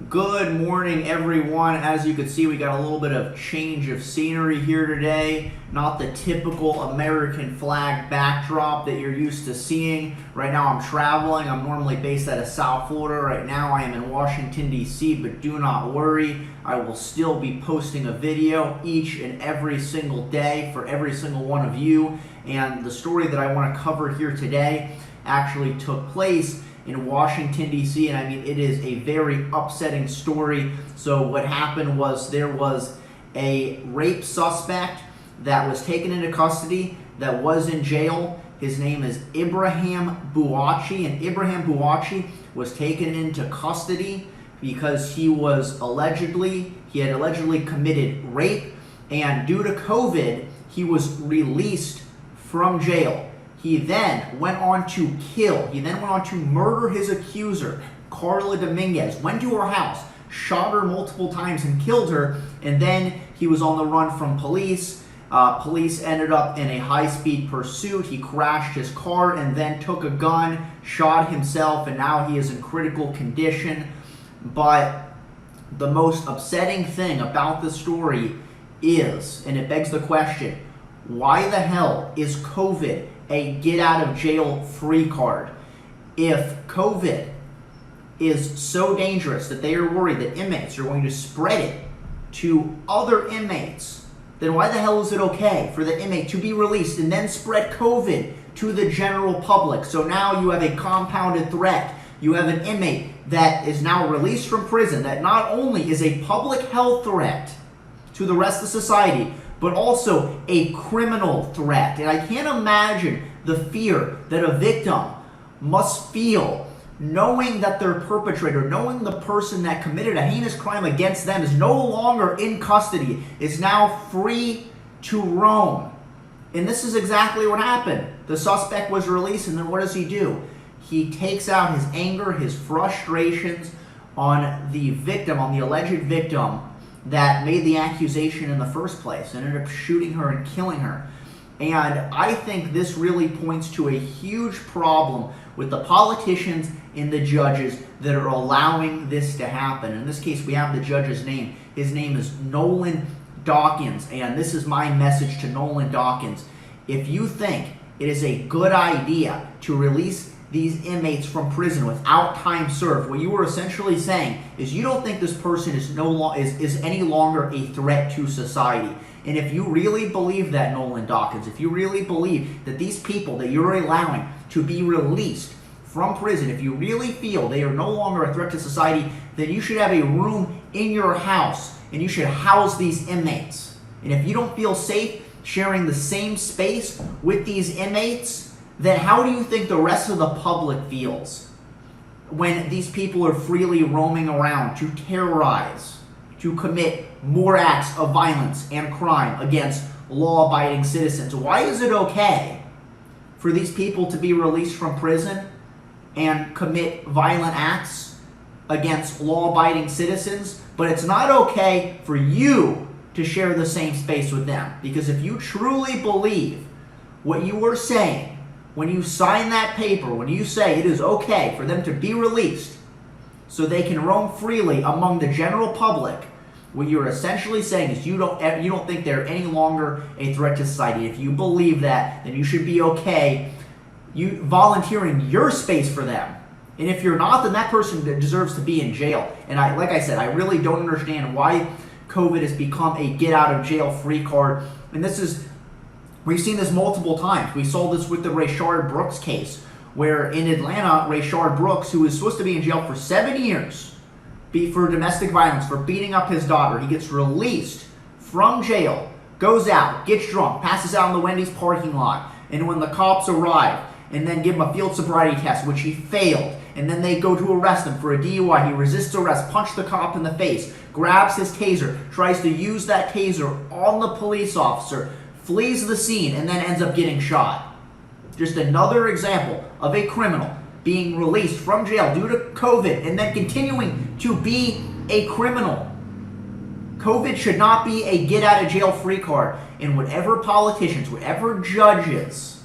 Good morning, everyone. As you can see, we got a little bit of change of scenery here today. Not the typical American flag backdrop that you're used to seeing. Right now I'm traveling. I'm normally based out of South Florida. Right now I am in Washington, D.C., but do not worry. I will still be posting a video each and every single day for every single one of you. And the story that I want to cover here today actually took place in Washington, D.C., and I mean, it is a very upsetting story. So what happened was there was a rape suspect that was taken into custody that was in jail. His name is Ibrahim Bouaichi, and Ibrahim Bouaichi was taken into custody because he had allegedly committed rape, and due to COVID, he was released from jail. He then went on to murder his accuser, Karla Dominguez, went to her house, shot her multiple times and killed her, and then he was on the run from police. Police ended up in a high-speed pursuit. He crashed his car and then took a gun, shot himself, and now he is in critical condition. But the most upsetting thing about the story is, and it begs the question, why the hell is COVID a get-out-of-jail-free card? If COVID is so dangerous that they are worried that inmates are going to spread it to other inmates, then why the hell is it okay for the inmate to be released and then spread COVID to the general public? So now you have a compounded threat. You have an inmate that is now released from prison that not only is a public health threat to the rest of society, but also a criminal threat. And I can't imagine the fear that a victim must feel knowing that their perpetrator, knowing the person that committed a heinous crime against them is no longer in custody, is now free to roam. And this is exactly what happened. The suspect was released, and then what does he do? He takes out his anger, his frustrations on the victim, on the alleged victim that made the accusation in the first place and ended up shooting her and killing her. And I think this really points to a huge problem with the politicians and the judges that are allowing this to happen. In this case, we have the judge's name. His name is Nolan Dawkins, and this is my message to Nolan Dawkins. If you think it is a good idea to release these inmates from prison without time served, what you are essentially saying is you don't think this person is any longer a threat to society. And if you really believe that, Nolan Dawkins, if you really believe that these people that you're allowing to be released from prison, if you really feel they are no longer a threat to society, then you should have a room in your house and you should house these inmates. And if you don't feel safe sharing the same space with these inmates, then how do you think the rest of the public feels when these people are freely roaming around to terrorize, to commit more acts of violence and crime against law-abiding citizens? Why is it okay for these people to be released from prison and commit violent acts against law-abiding citizens, but it's not okay for you to share the same space with them? Because if you truly believe what you are saying, when you sign that paper, when you say it is okay for them to be released so they can roam freely among the general public, what you're essentially saying is you don't think they're any longer a threat to society. If you believe that, then you should be okay volunteering your space for them. And if you're not, then that person deserves to be in jail. And like I said, I really don't understand why COVID has become a get-out-of-jail-free card. And we've seen this multiple times. We saw this with the Rayshard Brooks case, where in Atlanta, Rayshard Brooks, who was supposed to be in jail for 7 years for domestic violence, for beating up his daughter, he gets released from jail, goes out, gets drunk, passes out in the Wendy's parking lot, and when the cops arrive and then give him a field sobriety test, which he failed, and then they go to arrest him for a DUI, he resists arrest, punches the cop in the face, grabs his taser, tries to use that taser on the police officer, flees the scene, and then ends up getting shot. Just another example of a criminal being released from jail due to COVID and then continuing to be a criminal. COVID should not be a get-out-of-jail-free card. And whatever politicians, whatever judges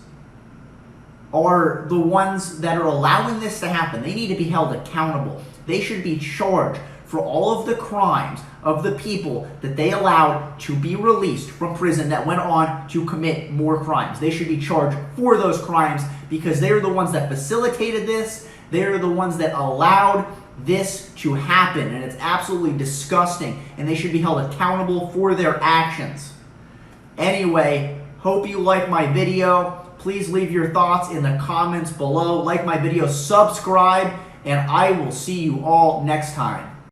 are the ones that are allowing this to happen. They need to be held accountable. They should be charged for all of the crimes of the people that they allowed to be released from prison that went on to commit more crimes. They should be charged for those crimes because they're the ones that facilitated this. They're the ones that allowed this to happen, and it's absolutely disgusting, and they should be held accountable for their actions. Anyway, hope you like my video. Please leave your thoughts in the comments below. Like my video, subscribe, and I will see you all next time.